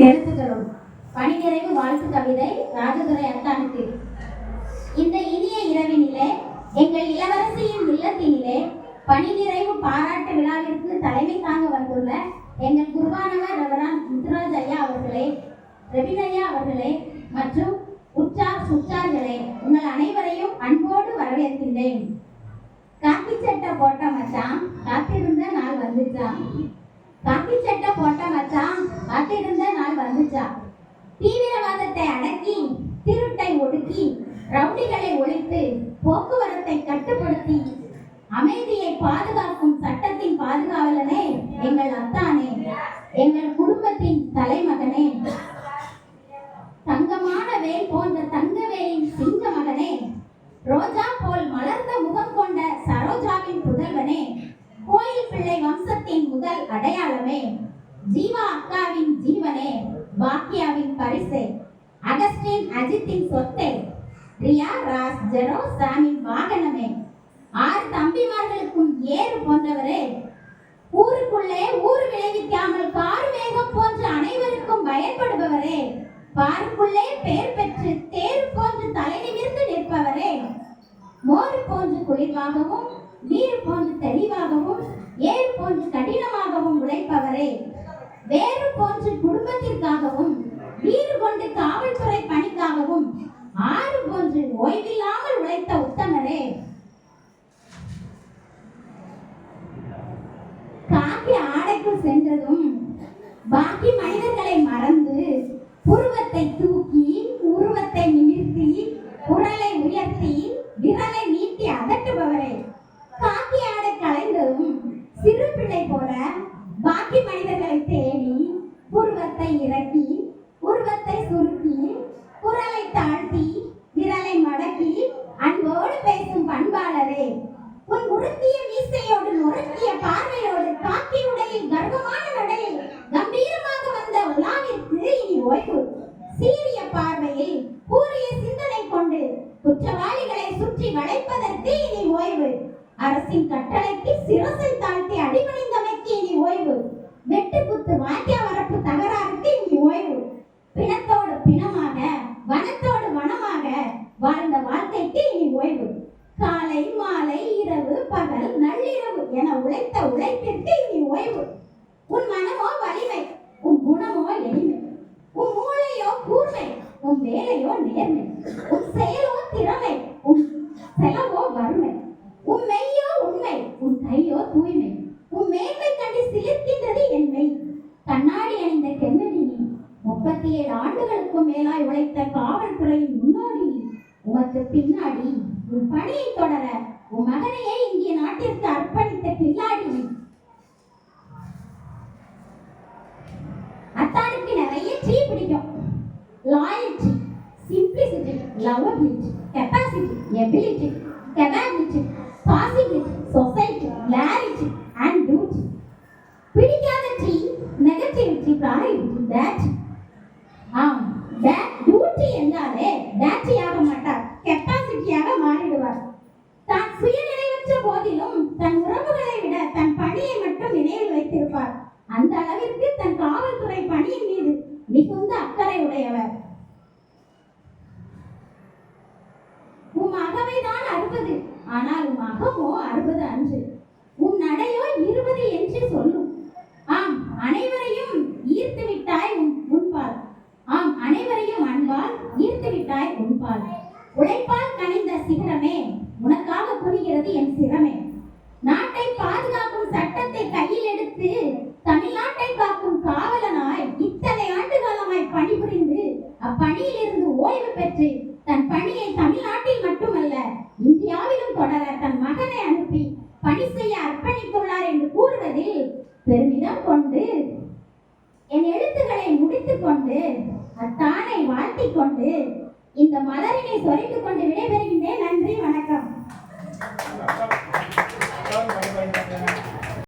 எழுத்துக்களும். பணி நிறைவு வாழ்த்து கவிதை ராஜதுரை அத்தானுக்கு. இந்த இனிய இரவினிலே எங்கள் இளவரசியின் இல்லத்தினிலே பணி நிறைவு பாராட்டு விழாவிற்கு தலைமை தாங்க வந்துள்ள எங்கள் குருவானவர் ரெவரண்ட் முத்துராஜ் ஐயா அவர்களே, ரெபின் ஐயா அவர்களே மற்றும் சுற்றார்களே, உங்கள் அனைவரையும் அன்போடு வரவேற்கின்றேன். காக்கி சட்டை போட்ட மச்சான் காத்திருந்த நாள் வந்துச்சான். காக்கி சட்டை போட்ட மச்சான் காத்திருந்த நாள் வந்துச்சான். தீவிரவாதத்தை அடக்கி, திருட்டை ஒடுக்கி, ரவுடிகளை ஒழித்து, போக்குவரத்தை கட்டுப்படுத்தி, அமைதியை பாதுகாக்கும் சட்டத்தின் பாதுகாவலனே எங்கள் அத்தானே, எங்கள் குடும்பத்தின் தலைமகனே, தங்கமான வேல் போன்ற தங்கவேலின் சிங்க மகனே, ரோஜா போல் மலர்ந்த முகம் கொண்ட சரோஜாவின் புதல்வனே, கோயில் பிள்ளை வம்சத்தின் முதல் அடையாளமே, ஜீவா அக்காவின் ஜீவனே, பாக்கியாவின் பரிசே, அகஸ்டின் அஜித்தின் சொத்தே, ரியா ராஸ் ஜெரோ சாமின் வாகனமே, 6 தம்பிமார்களுக்கும் ஏறு போன்றவரே, ஊருக்குள்ளே ஊர் விளைவிக்காமல் கார் மேகம் போன்ற அனைவருக்கும் பயன்படுபவரே, பாருக்குள்ளே பெயர் பெற்று தேர் போன்று தலை நிமிர்ந்து நிற்பவரே, மோர் போன்று குளிர்வாகவும், நீர் போன்று தெளிவாகவும், ஏர் போன்று கடினமாகவும் உழைப்பவரே, வேறு போன்று குடும்பத்திற்காகவும், வீறு கொண்டு காவல்துறை பணிக்காகவும், ஆறு போன்று ஓய்வில்லாமல் உழைத்த உத்தமரே, காக்கி ஆடைக்குள் சென்றதும் பாக்கி மனிதர்களை மறந்து, புருவத்தை தூக்கி, உருவத்தை நிமிர்த்தி, குரலை உயர்த்தி, விரலை நீட்டி அதட்டுபவரே, காக்கி ஆடை கலைந்ததும் சிறு பிள்ளை போல பாக்கி மனிதர்களை தேடி, புருவத்தை இறக்கி, உருவத்தை சுருக்கி, குரலை தாழ்த்தி, விரலை மடக்கி, அன்போடு பேசும் பண்பாளரே, உன் உருத்திய மீசையோடு நுரத்திய பார்வையோடு காக்கி உடையில் கர்வமான நடையில் கம்பீரமாக வந்த உலாவிற்கு இனி ஓய்வு. சீரிய பார்வையில் கூறிய சிந்தனை கொண்டு குற்றவாளிகளை சுற்றி வளைப்பதற்கு இனி ஓய்வு. அரசின் கட்டளைக்கு சிரசை தாழ்த்தி அடிபணிந்தமைக்கு இனி ஓய்வு. வெட்டு குத்து வாக்கிய வரப்பு தகராறுக்கு இனி ஓய்வு. பிணத்தோடு பிணமாக, வனத்தோடு வனமாக வாழ்ந்த வாழ்க்கைக்கு இனி ஓய்வு. காலை மாலை இரவு பகல் நள்ளிரவு என உழைத்த உழைப்பிற்கு இனி ஓய்வு. உன் மனமோ வலிமை, உன் குணமோ எளிமை, உன் மூளையோ கூர்மை, உன் வேலையோ நேர்மை, உன் செயலோ திறமை, உன் செலவோ வறுமை, உன் மெய்யோ உண்மை, உன் கையோ தூய்மை, உன் மேன்மை கண்டு சிலிர்க்கின்றது என்மை. கண்ணாடி அணிந்த கென்னடி நீ, 37 ஆண்டுகளுக்கும் மேலாய் உழைத்த காவல்துறையின் முன்னோடி. உமக்கு பின்னாடி உன் பணியை தொடர உன் மகனையே இந்திய நாட்டிற்கு அர்ப்பணித்த கில்லாடி. அத்தானுக்கு நிறைய ட்ரீ பிடிக்கும். Loyalty, simplicity, lovability, capacity, ability, capability, possibility, society, clarity and beauty. பிடிக்காத tree negativity, priority, that. Duty என்றாலே டேட்டியாக மாட்டார், கெப்பாசிட்டியாக மாறிடுவார். தான் சுயநினைவற்ற போதிலும் தன் உறவுகளை விட தன் பணியை மட்டும் நினைவில் வைத்திருப்பார். அந்த அளவிற்கு தன் காவல்துறை பணியின் மீது மிகுந்த அக்கறை உடையவர். உம் அகவைதான் 60, ஆனால் உம் அகமோ 60 அன்று. உம் நடையோ 20 என்று சொல்லும். ஆம், அனைவரையும் ஈர்த்து விட்டாய் உன்பால். ஆம், அனைவரையும் அன்பால் ஈர்த்து விட்டாய் உன்பால். உழைப்பால் கனிந்த சிகரமே, உனக்காக புரிகிறது என் சிரமே. நாட்டை பாதுகாக்கும் சட்டத்தை கையில் எடுத்து தமிழ்நாட்டை காக்கும் காவலனாய் இத்தனை ஆண்டு காலமாய் பணிபுரிந்து அப்பணியிலிருந்து ஓய்வு பெற்று தன் பணியை தமிழ்நாட்டில் மட்டுமல்ல இந்தியாவிலும் தொடர தன் மகனை அனுப்பி பணி செய்ய அர்ப்பணித்துள்ளார் என்று கூறுவதில் பெருமிதம் கொண்டு என் எழுத்துக்களை முடித்துக் கொண்டு அத்தானை வாழ்த்திக் கொண்டு இந்த மலரினை சொரித்துக் கொண்டு விடைபெறுகின்றேன். நன்றி, வணக்கம்.